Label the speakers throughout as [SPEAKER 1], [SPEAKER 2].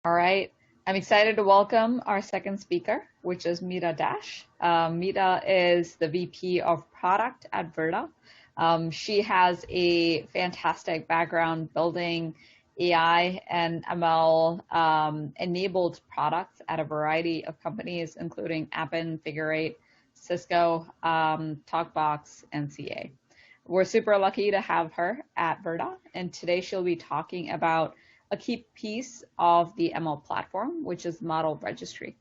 [SPEAKER 1] All right. I'm excited to welcome our second speaker, which is Meeta Dash. Meeta is the VP of Product at Verta. She has a fantastic background building AI and ML enabled products at a variety of companies, including Appen, Figure8, Cisco, TalkBox, and CA. We're super lucky to have her at Verta, and today she'll be talking about a key piece of the ML platform, which is Model Registry.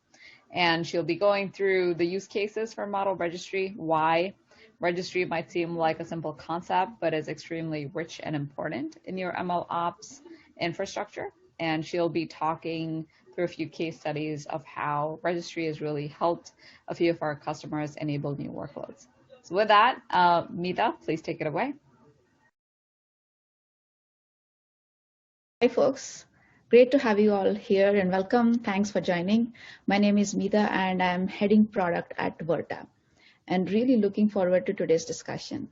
[SPEAKER 1] And she'll be going through the use cases for Model Registry, why registry might seem like a simple concept, but is extremely rich and important in your MLOps infrastructure. And she'll be talking through a few case studies of how registry has really helped a few of our customers enable new workloads. So with that, Meeta, please take it away.
[SPEAKER 2] Hi folks, great to have you all here and welcome. Thanks for joining. My name is Meeta and I'm heading product at Verta and really looking forward to today's discussion.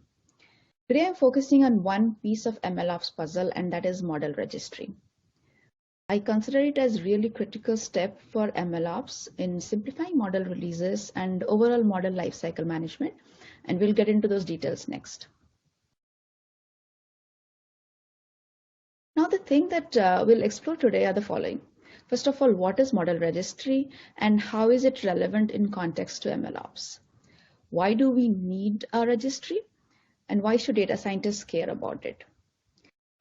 [SPEAKER 2] Today I'm focusing on one piece of MLOps puzzle, and that is model registry. I consider it as really critical step for MLOps in simplifying model releases and overall model lifecycle management, and we'll get into those details next. Now, the thing that we'll explore today are the following. First of all, what is model registry and how is it relevant in context to MLOps? Why do we need a registry and why should data scientists care about it?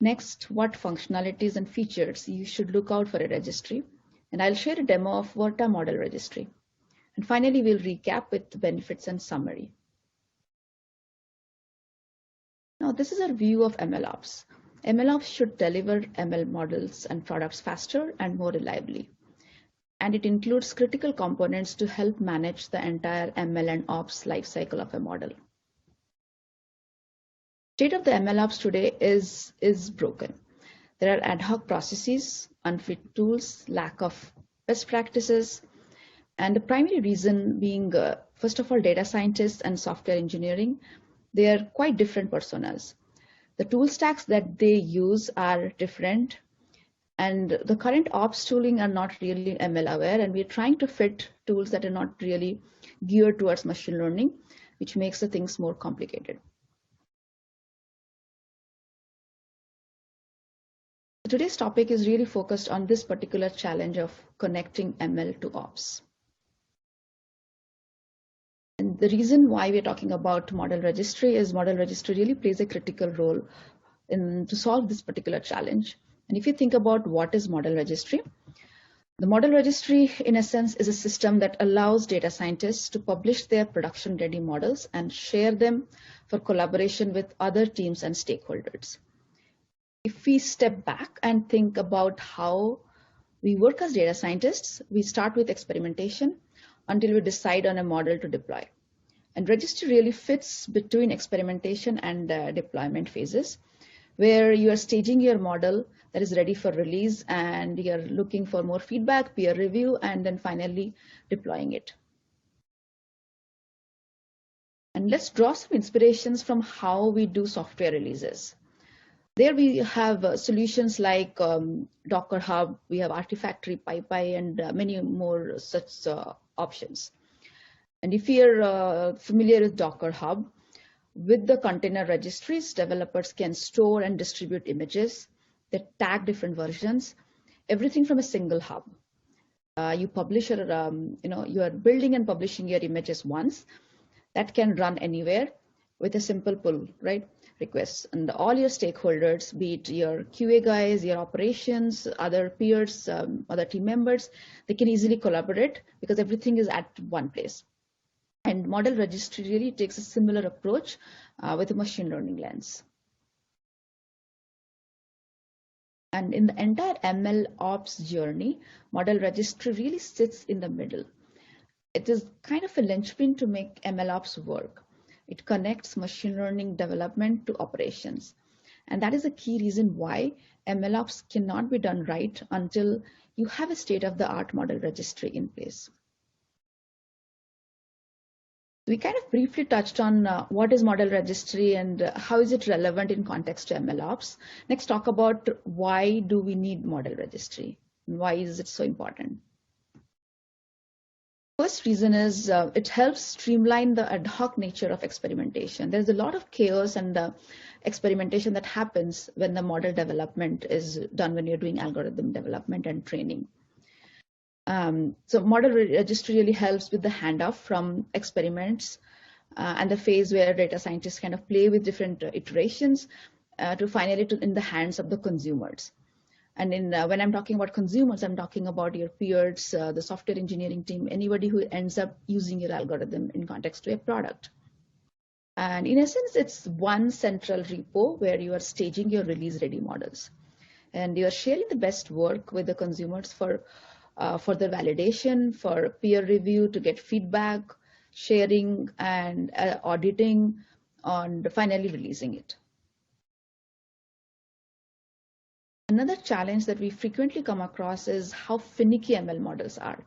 [SPEAKER 2] Next, what functionalities and features you should look out for a registry, and I'll share a demo of Verta model registry. And finally, we'll recap with the benefits and summary. Now, this is our view of MLOps. MLOps should deliver ML models and products faster and more reliably. And it includes critical components to help manage the entire ML and Ops lifecycle of a model. State of the MLOps today is broken. There are ad hoc processes, unfit tools, lack of best practices, and the primary reason being, first of all, data scientists and software engineering. They are quite different personas. The tool stacks that they use are different, and the current ops tooling are not really ML aware, and we're trying to fit tools that are not really geared towards machine learning, which makes the things more complicated. Today's topic is really focused on this particular challenge of connecting ML to ops. And the reason why we're talking about model registry is model registry really plays a critical role to solve this particular challenge. And if you think about what is model registry, the model registry, in a sense, is a system that allows data scientists to publish their production-ready models and share them for collaboration with other teams and stakeholders. If we step back and think about how we work as data scientists, we start with experimentation until we decide on a model to deploy. And registry really fits between experimentation and deployment phases, where you are staging your model that is ready for release and you're looking for more feedback, peer review, and then finally deploying it. And let's draw some inspirations from how we do software releases. There we have solutions like Docker Hub, we have Artifactory, PyPy, and many more such options. And if you're familiar with Docker Hub, with the container registries, developers can store and distribute images that tag different versions, everything from a single hub. You publish your, you are building and publishing your images once. That can run anywhere with a simple pull, right? Requests, and all your stakeholders, be it your QA guys, your operations, other peers, other team members, they can easily collaborate because everything is at one place. And model registry really takes a similar approach with a machine learning lens. And in the entire ML ops journey, model registry really sits in the middle. It is kind of a linchpin to make ML ops work. It connects machine learning development to operations. And that is a key reason why MLOps cannot be done right until you have a state-of-the-art model registry in place. We kind of briefly touched on what is model registry and how is it relevant in context to MLOps. Next, talk about why do we need model registry. Why is it so important? First reason is it helps streamline the ad hoc nature of experimentation. There's a lot of chaos and experimentation that happens when the model development is done, when you're doing algorithm development and training. So model registry really helps with the handoff from experiments and the phase where data scientists kind of play with different iterations to finally in the hands of the consumers. And when I'm talking about consumers, I'm talking about your peers, the software engineering team, anybody who ends up using your algorithm in context to a product. And in essence, it's one central repo where you are staging your release-ready models. And you are sharing the best work with the consumers for the validation, for peer review, to get feedback, sharing, and auditing, and finally releasing it. Another challenge that we frequently come across is how finicky ML models are.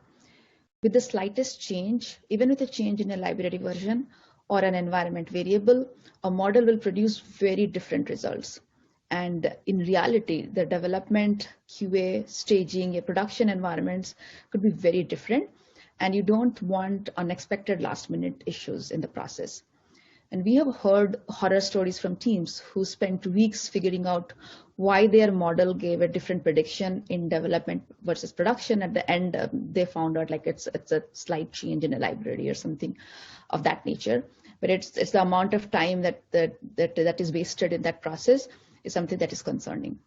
[SPEAKER 2] With the slightest change, even with a change in a library version or an environment variable, a model will produce very different results. And in reality, the development, QA, staging, production environments could be very different, and you don't want unexpected last-minute issues in the process. And we have heard horror stories from teams who spent weeks figuring out why their model gave a different prediction in development versus production. At the end, they found out like it's a slight change in a library or something of that nature. But it's the amount of time that is wasted in that process is something that is concerning.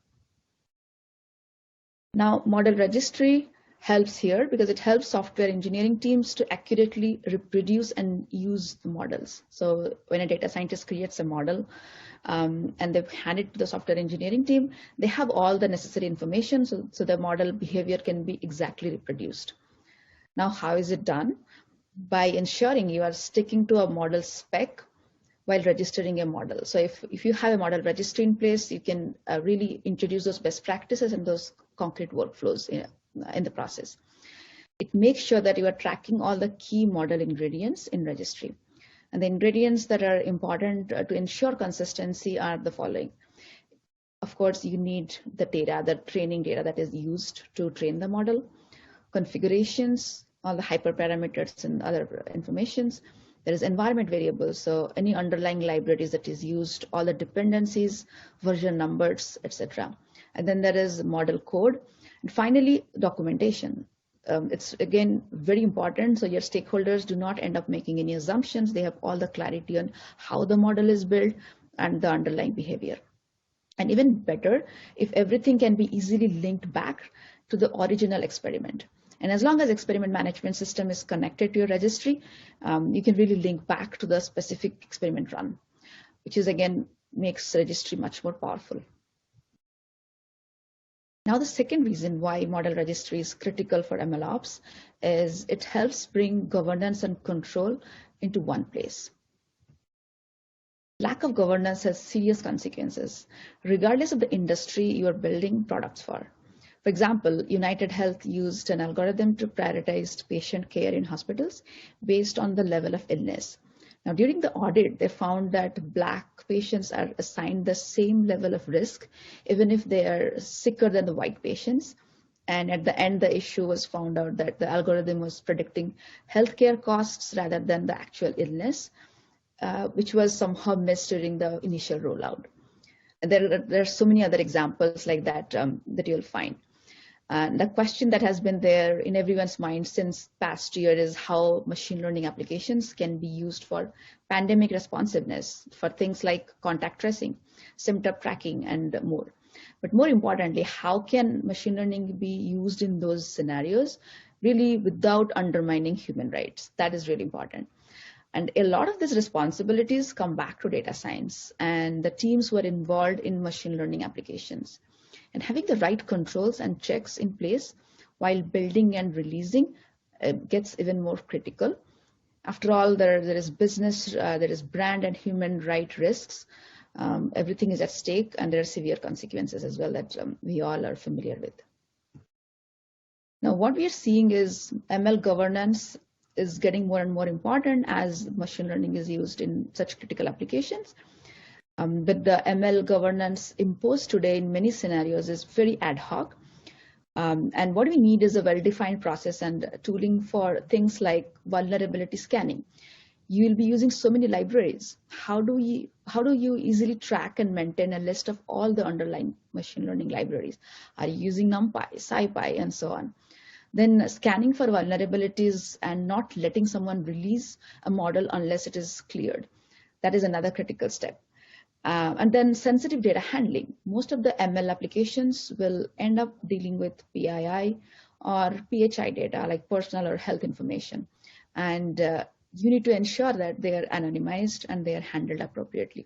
[SPEAKER 2] Now, model registry helps here because it helps software engineering teams to accurately reproduce and use the models. So when a data scientist creates a model and they hand it to the software engineering team, they have all the necessary information so the model behavior can be exactly reproduced. Now, how is it done? By ensuring you are sticking to a model spec while registering a model. So if you have a model registry in place, you can really introduce those best practices and those concrete workflows in the process. It makes sure that you are tracking all the key model ingredients in registry. And the ingredients that are important to ensure consistency are the following. Of course, you need the data, the training data that is used to train the model, configurations, all the hyperparameters and other informations. There is environment variables, so any underlying libraries that is used, all the dependencies, version numbers, etc. And then there is model code. And finally, documentation. It's again very important so your stakeholders do not end up making any assumptions. They have all the clarity on how the model is built and the underlying behavior. And even better, if everything can be easily linked back to the original experiment. And as long as experiment management system is connected to your registry, you can really link back to the specific experiment run, which is again makes registry much more powerful. Now, the second reason why model registry is critical for MLOps is it helps bring governance and control into one place. Lack of governance has serious consequences, regardless of the industry you are building products for. For example, United Health used an algorithm to prioritize patient care in hospitals based on the level of illness. Now, during the audit, they found that Black patients are assigned the same level of risk, even if they are sicker than the white patients. And at the end, the issue was found out that the algorithm was predicting healthcare costs rather than the actual illness, which was somehow missed during the initial rollout. And there are so many other examples like that that you'll find. And the question that has been there in everyone's mind since past year is how machine learning applications can be used for pandemic responsiveness, for things like contact tracing, symptom tracking, and more. But more importantly, how can machine learning be used in those scenarios really without undermining human rights? That is really important. And a lot of these responsibilities come back to data science and the teams who are involved in machine learning applications. And having the right controls and checks in place while building and releasing gets even more critical. After all, there is business, there is brand and human right risks. Everything is at stake, and there are severe consequences as well that we all are familiar with. Now, what we are seeing is ML governance is getting more and more important as machine learning is used in such critical applications. But the ML governance imposed today in many scenarios is very ad hoc. And what we need is a well-defined process and tooling for things like vulnerability scanning. You will be using so many libraries. How do you easily track and maintain a list of all the underlying machine learning libraries? Are you using NumPy, SciPy, and so on? Then scanning for vulnerabilities and not letting someone release a model unless it is cleared. That is another critical step. And then sensitive data handling. Most of the ML applications will end up dealing with PII or PHI data like personal or health information. And you need to ensure that they are anonymized and they are handled appropriately.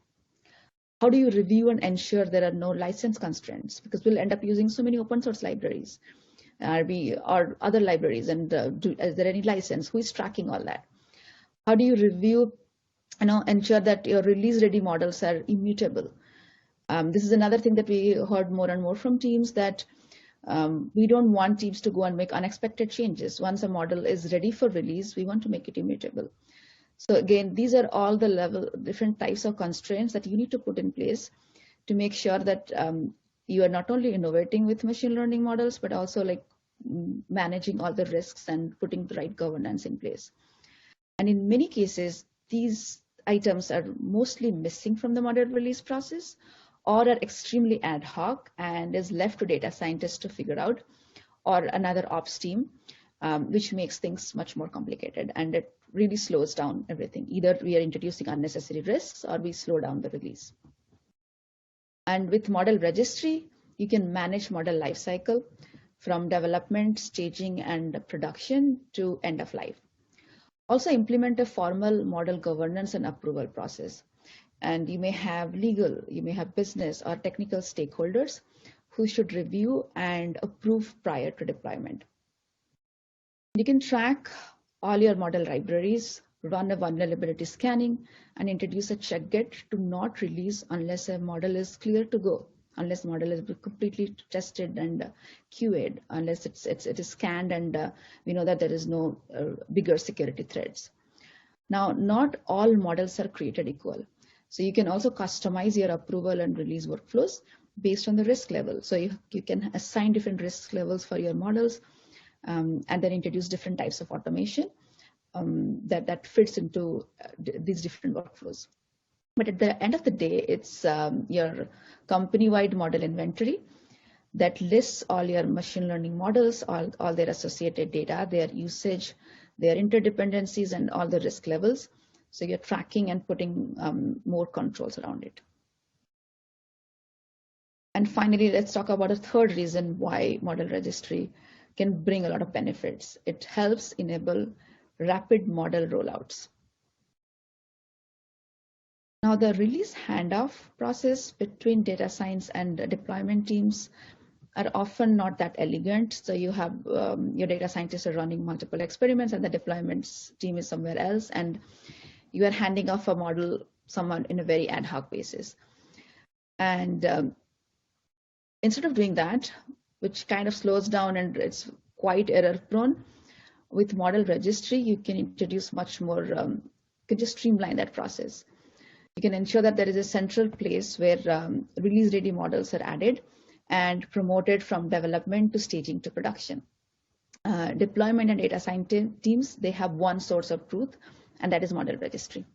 [SPEAKER 2] How do you review and ensure there are no license constraints? Because we'll end up using so many open source libraries or other libraries, and is there any license? Who is tracking all that? How do you review, ensure that your release ready models are immutable? This is another thing that we heard more and more from teams, that we don't want teams to go and make unexpected changes. Once a model is ready for release, we want to make it immutable. So again, these are all the different types of constraints that you need to put in place to make sure that you are not only innovating with machine learning models, but also like managing all the risks and putting the right governance in place. And in many cases, these items are mostly missing from the model release process, or are extremely ad hoc and is left to data scientists to figure out, or another ops team, which makes things much more complicated, and it really slows down everything. Either we are introducing unnecessary risks or we slow down the release. And with Model Registry, you can manage model lifecycle from development, staging, and production to end of life. Also implement a formal model governance and approval process. And you may have legal, you may have business or technical stakeholders who should review and approve prior to deployment. You can track all your model libraries, run a vulnerability scanning, and introduce a check get to not release unless a model is clear to go, unless the model is completely tested and QA'd, unless it is scanned and we know that there is no bigger security threats. Now, not all models are created equal. So you can also customize your approval and release workflows based on the risk level. So you can assign different risk levels for your models, and then introduce different types of automation that fits into these different workflows. But at the end of the day, it's your company-wide model inventory that lists all your machine learning models, all their associated data, their usage, their interdependencies, and all the risk levels. So you're tracking and putting more controls around it. And finally, let's talk about a third reason why Model Registry can bring a lot of benefits. It helps enable rapid model rollouts. Now, the release handoff process between data science and deployment teams are often not that elegant. So you have your data scientists are running multiple experiments and the deployment team is somewhere else, and you are handing off a model someone in a very ad hoc basis. And instead of doing that, which kind of slows down and it's quite error prone, with Model Registry, you can introduce much more, you can just streamline that process. You can ensure that there is a central place where release ready models are added and promoted from development to staging to production. Deployment and data science teams, they have one source of truth, and that is Model Registry.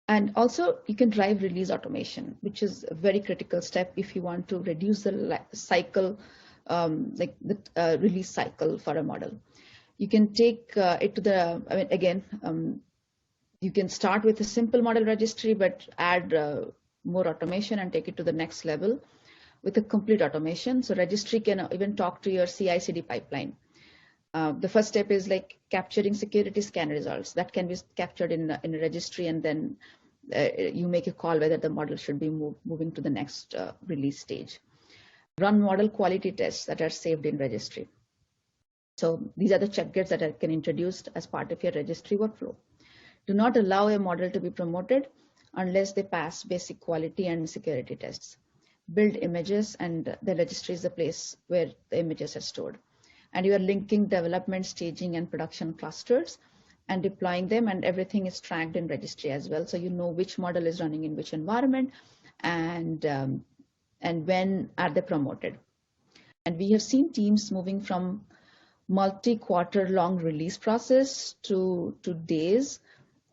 [SPEAKER 2] And also you can drive release automation, which is a very critical step if you want to reduce the cycle, release cycle for a model. You can take it to the, you can start with a simple Model Registry, but add more automation and take it to the next level with a complete automation. So registry can even talk to your CI/CD pipeline. The first step is like capturing security scan results that can be captured in a registry, and then you make a call whether the model should be moving to the next release stage. Run model quality tests that are saved in registry. So these are the check gets that can introduced as part of your registry workflow. Do not allow a model to be promoted unless they pass basic quality and security tests. Build images, and the registry is the place where the images are stored. And you are linking development, staging, and production clusters and deploying them, and everything is tracked in registry as well. So you know which model is running in which environment and when are they promoted. And we have seen teams moving from multi-quarter long release process to days,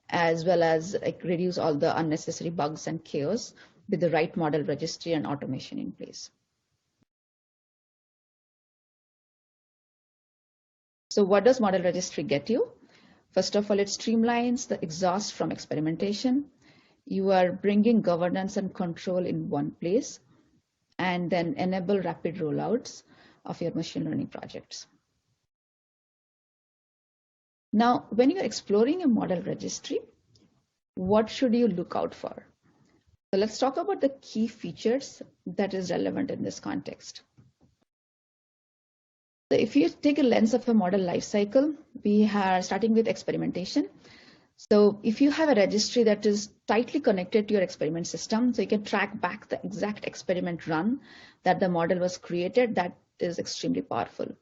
[SPEAKER 2] as well as like reduce all the unnecessary bugs and chaos with the right model registry and automation in place. So what does model registry get you? First of all, it streamlines the exhaust from experimentation. You are bringing governance and control in one place, and then enable rapid rollouts of your machine learning projects. Now, when you're exploring a model registry, what should you look out for? So let's talk about the key features that is relevant in this context. So if you take a lens of a model lifecycle, we are starting with experimentation. So if you have a registry that is tightly connected to your experiment system, so you can track back the exact experiment run that the model was created, that is extremely powerful.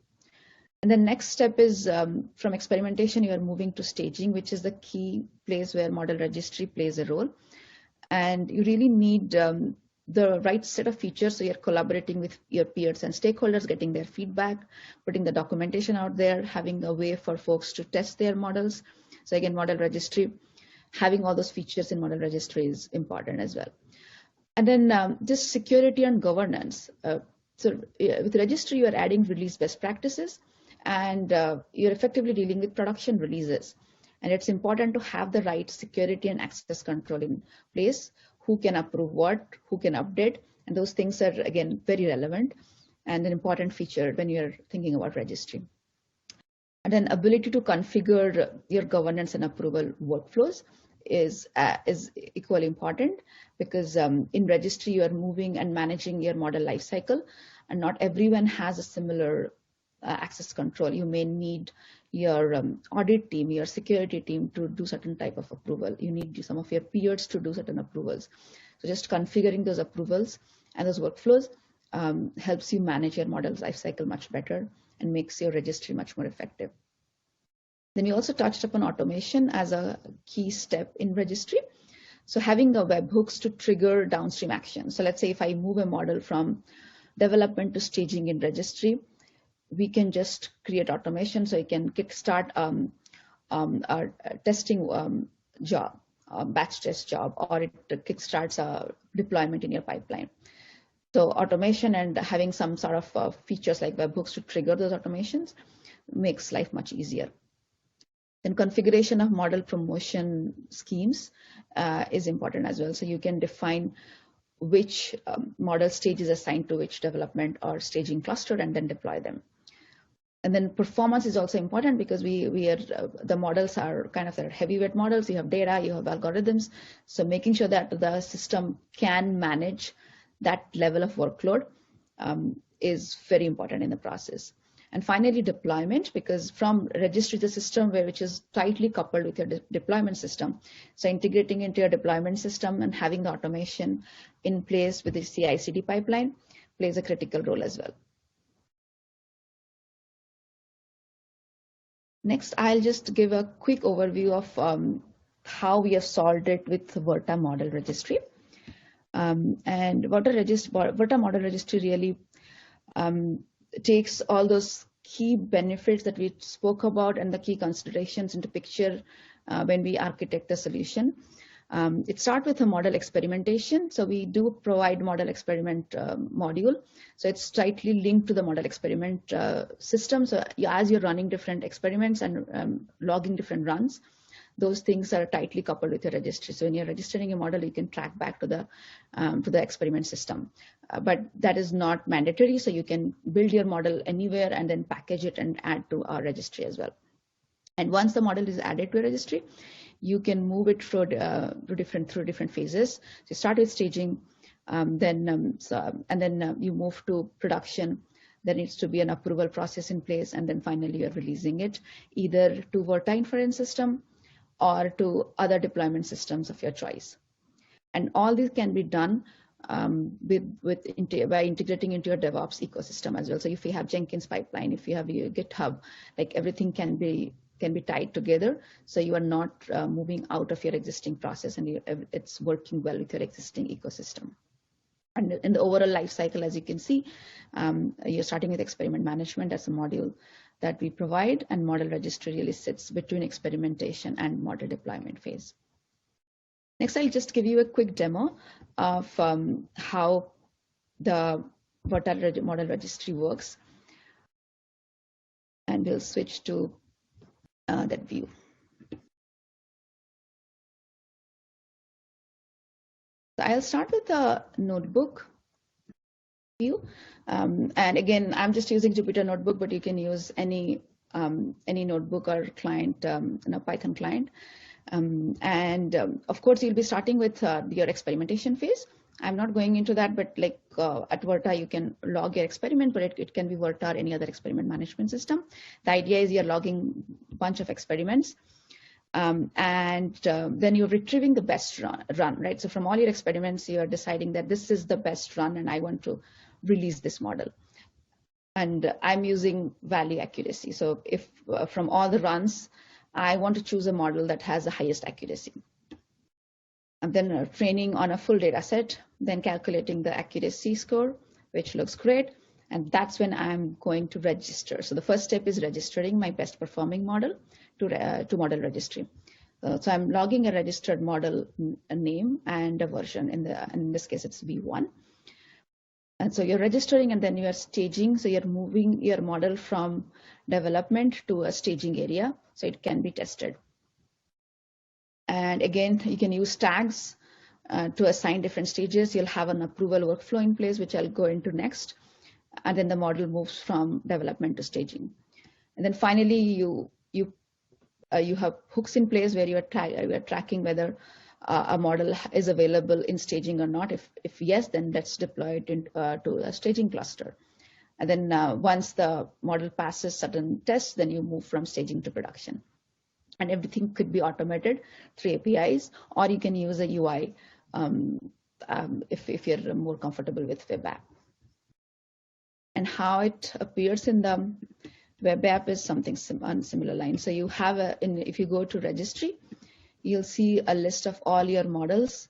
[SPEAKER 2] And the next step is from experimentation, you are moving to staging, which is the key place where model registry plays a role. And you really need the right set of features, so you're collaborating with your peers and stakeholders, getting their feedback, putting the documentation out there, having a way for folks to test their models. So again, model registry, having all those features in model registry is important as well. And then just security and governance. With registry, you are adding release best practices, and you're effectively dealing with production releases. And it's important to have the right security and access control in place. Who can approve what, who can update, and those things are, again, very relevant and an important feature when you're thinking about registry. And then ability to configure your governance and approval workflows is equally important, because in registry, you are moving and managing your model lifecycle, and not everyone has a similar access control. You may need your audit team, your security team to do certain type of approval. You need some of your peers to do certain approvals. So just configuring those approvals and those workflows helps you manage your model lifecycle much better and makes your registry much more effective. Then we also touched upon automation as a key step in registry. So having the webhooks to trigger downstream action. So let's say if I move a model from development to staging in registry, we can just create automation, so you can kickstart a testing job, batch test job, or it kickstarts a deployment in your pipeline. So automation and having some sort of features like webhooks to trigger those automations makes life much easier. Then configuration of model promotion schemes is important as well. So you can define which model stage is assigned to which development or staging cluster, and then deploy them. And then performance is also important, because the models are kind of heavyweight models. You have data, you have algorithms. So making sure that the system can manage that level of workload is very important in the process. And finally, deployment, because from registry to system, which is tightly coupled with your deployment system. So integrating into your deployment system and having the automation in place with the CI/CD pipeline plays a critical role as well. Next, I'll just give a quick overview of how we have solved it with Verta Model Registry. And Verta Model Registry really takes all those key benefits that we spoke about and the key considerations into picture when we architect the solution. It starts with a model experimentation. So we do provide model experiment module. So it's tightly linked to the model experiment system. So as you're running different experiments and logging different runs, those things are tightly coupled with your registry. So when you're registering a model, you can track back to the experiment system. But that is not mandatory. So you can build your model anywhere and then package it and add to our registry as well. And once the model is added to a registry, you can move it through different phases. So you start with staging, then you move to production. There needs to be an approval process in place, and then finally you're releasing it either to Verta inference system or to other deployment systems of your choice. And all this can be done by integrating into your DevOps ecosystem as well. So if you have Jenkins pipeline, if you have your GitHub, like everything can be tied together, so you are not moving out of your existing process, and it's working well with your existing ecosystem. And in the overall life cycle, as you can see, you're starting with experiment management as a module that we provide, and model registry really sits between experimentation and model deployment phase. Next, I'll just give you a quick demo of how the Verta model registry works. And we'll switch to that view. So I'll start with the notebook view. And again, I'm just using Jupyter Notebook, but you can use any notebook or client, Python client. Of course, you'll be starting with your experimentation phase. I'm not going into that, but like at Verta, you can log your experiment, but it can be Verta or any other experiment management system. The idea is you're logging a bunch of experiments, then you're retrieving the best run, right? So from all your experiments, you're deciding that this is the best run and I want to release this model. And I'm using value accuracy. So if from all the runs, I want to choose a model that has the highest accuracy. And then training on a full data set, then calculating the accuracy score, which looks great. And that's when I'm going to register. So the first step is registering my best performing model to model registry. So I'm logging a registered model, a name and a version. In this case, it's V1. And so you're registering and then you are staging. So you're moving your model from development to a staging area so it can be tested. And again, you can use tags to assign different stages. You'll have an approval workflow in place, which I'll go into next. And then the model moves from development to staging. And then finally, you have hooks in place where you are tracking whether a model is available in staging or not. If yes, then let's deploy it to a staging cluster. And then once the model passes certain tests, then you move from staging to production. And everything could be automated through APIs, or you can use a UI if you're more comfortable with web app. And how it appears in the web app is something on similar lines. So you have if you go to registry, you'll see a list of all your models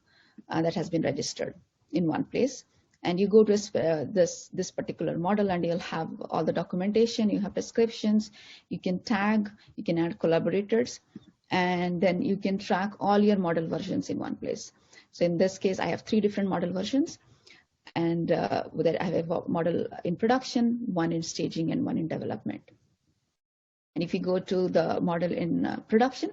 [SPEAKER 2] that has been registered in one place. And you go to this particular model and you'll have all the documentation, you have descriptions, you can tag, you can add collaborators, and then you can track all your model versions in one place. So in this case, I have 3 different model versions, and I have a model in production, 1 in staging, and 1 in development. And if you go to the model in production,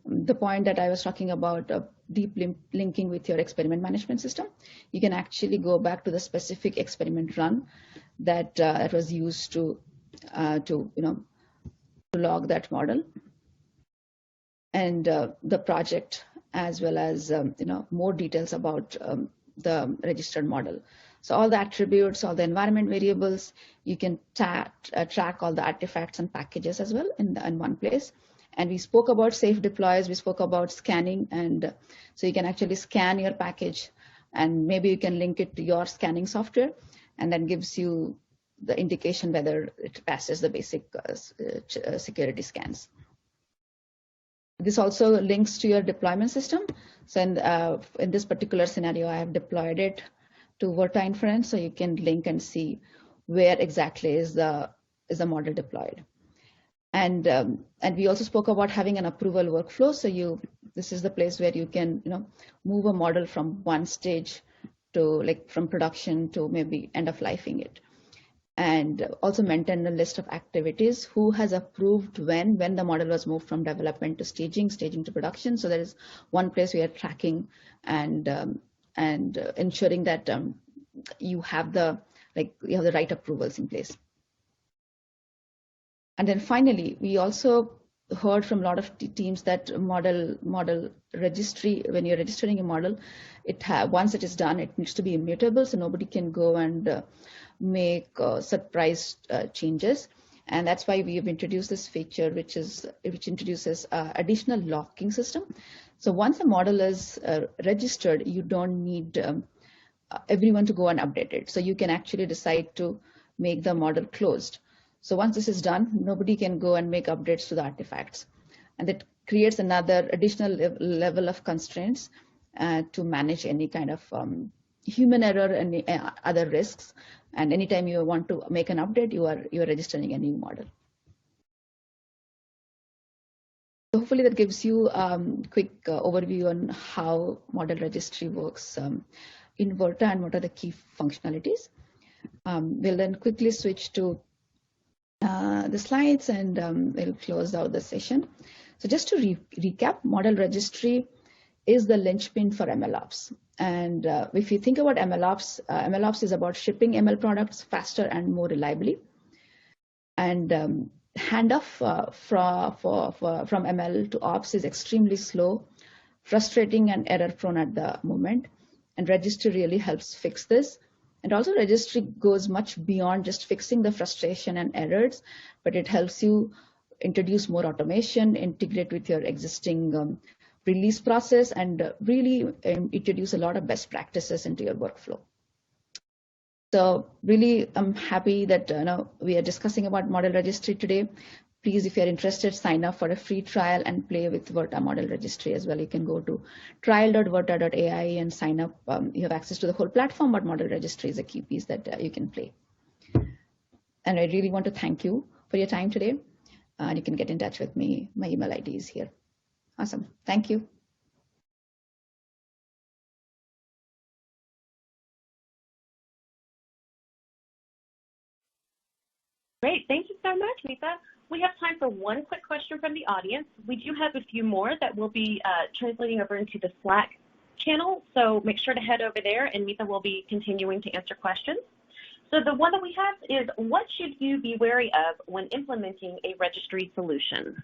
[SPEAKER 2] the point that I was talking about deep linking with your experiment management system, you can actually go back to the specific experiment run that was used to log that model, and the project, as well as more details about the registered model. So all the attributes, all the environment variables, you can track all the artifacts and packages as well in one place. And we spoke about safe deploys, we spoke about scanning, and so you can actually scan your package and maybe you can link it to your scanning software, and then gives you the indication whether it passes the basic security scans. This also links to your deployment system. So in this particular scenario, I have deployed it to Verta Inference, so you can link and see where exactly is the model deployed. And we also spoke about having an approval workflow. So this is the place where you can move a model from one stage to from production to maybe end of lifing it, and also maintain a list of activities, who has approved when the model was moved from development to staging to production. So there is one place we are tracking and ensuring that you have the right approvals in place. And then finally, we also heard from a lot of teams that model registry, when you're registering a model, once it is done, it needs to be immutable, so nobody can go and make surprise changes. And that's why we have introduced this feature, which introduces additional locking system. So once a model is registered, you don't need everyone to go and update it. So you can actually decide to make the model closed. So once this is done, nobody can go and make updates to the artifacts. And that creates another additional level of constraints to manage any kind of human error and other risks. And anytime you want to make an update, you are registering a new model. So hopefully that gives you quick overview on how model registry works in Verta and what are the key functionalities. We'll then quickly switch to the slides and we'll close out the session. So just to recap, model registry is the linchpin for MLOps. And if you think about MLOps, MLOps is about shipping ML products faster and more reliably. And handoff from ML to ops is extremely slow, frustrating, and error prone at the moment. And registry really helps fix this. And also registry goes much beyond just fixing the frustration and errors, but it helps you introduce more automation, integrate with your existing release process, and really introduce a lot of best practices into your workflow. So really, I'm happy that we are discussing about model registry today. Please, if you're interested, sign up for a free trial and play with Verta model registry as well. You can go to trial.verta.ai and sign up. You have access to the whole platform, but model registry is a key piece that you can play. And I really want to thank you for your time today. And you can get in touch with me. My email ID is here. Awesome. Thank you.
[SPEAKER 3] Great. Thank you so much, Meeta. We have time for one quick question from the audience. We do have a few more that will be translating over into the Slack channel, so make sure to head over there, and Meeta will be continuing to answer questions. So the one that we have is, what should you be wary of when implementing a registry solution?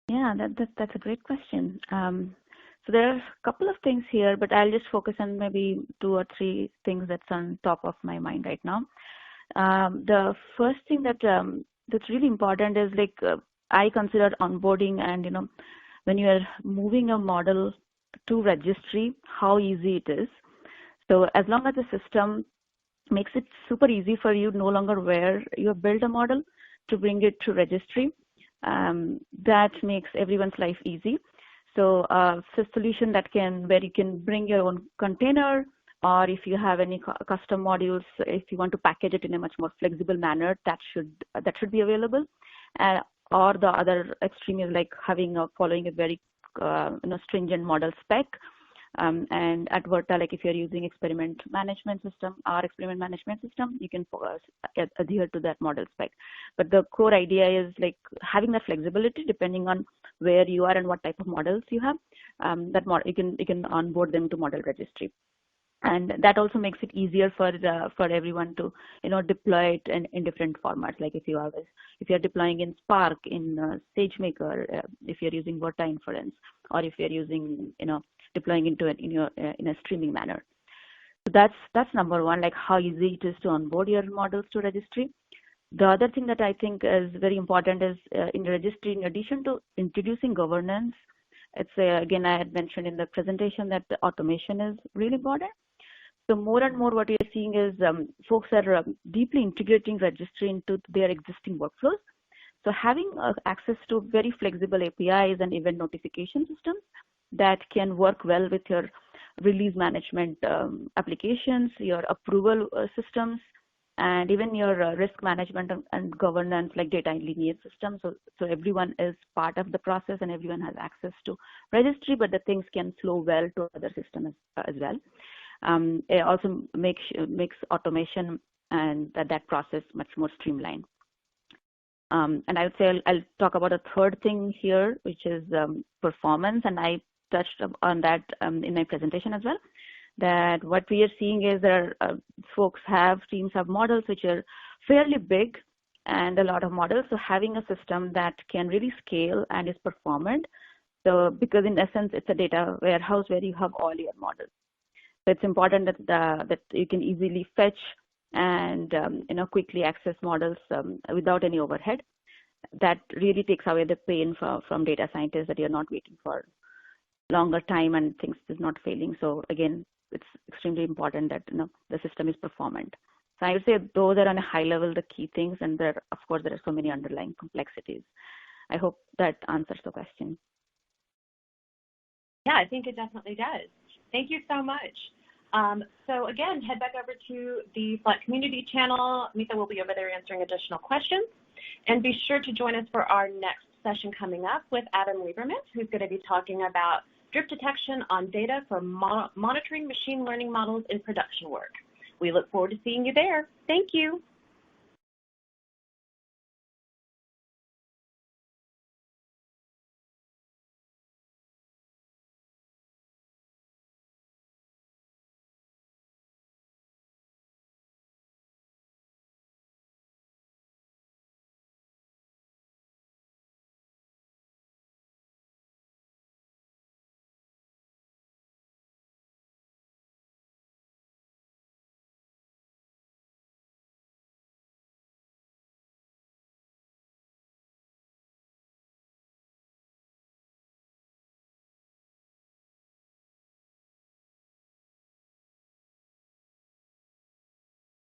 [SPEAKER 4] Yeah, that's a great question. So there are a couple of things here, but I'll just focus on maybe 2 or 3 things that's on top of my mind right now. The first thing that's really important is I consider onboarding, and when you are moving a model to registry, how easy it is. So as long as the system makes it super easy for you, no longer where you build a model to bring it to registry, that makes everyone's life easy. So solution where you can bring your own container, or if you have any custom modules, if you want to package it in a much more flexible manner, that should be available. Or the other extreme is following a very stringent model spec. And at Verta, if you're using experiment management system, you can adhere to that model spec. But the core idea is having that flexibility depending on where you are and what type of models you have. You can onboard them to model registry. And that also makes it easier for everyone to deploy it in different formats. Like if you're deploying in Spark, in SageMaker, if you're using Verta inference, or if you're using deploying into it in a streaming manner. So that's number one, how easy it is to onboard your models to registry. The other thing that I think is very important is in registry, in addition to introducing governance, it's again, I had mentioned in the presentation that the automation is really important. So more and more what we are seeing is folks are deeply integrating registry into their existing workflows. So having access to very flexible APIs and event notification systems that can work well with your release management applications, your approval systems, and even your risk management and governance, like data lineage systems. So everyone is part of the process and everyone has access to registry, but the things can flow well to other systems as well. It also makes automation and that process much more streamlined. And I would say I'll talk about a third thing here, which is performance, and I touched on that in my presentation as well. That what we are seeing is teams have models which are fairly big and a lot of models. So having a system that can really scale and is performant. So because in essence, it's a data warehouse where you have all your models. So it's important that you can easily fetch and quickly access models without any overhead. That really takes away the pain from data scientists, that you're not waiting for longer time and things is not failing. So again, it's extremely important that the system is performant. So I would say those are on a high level the key things, and of course there are so many underlying complexities. I hope that answers the question.
[SPEAKER 3] Yeah, I think it definitely does. Thank you so much. So again, head back over to the Slack community channel. Meeta will be over there answering additional questions. And be sure to join us for our next session coming up with Adam Lieberman, who's going to be talking about drift detection on data for monitoring machine learning models in production work. We look forward to seeing you there. Thank you.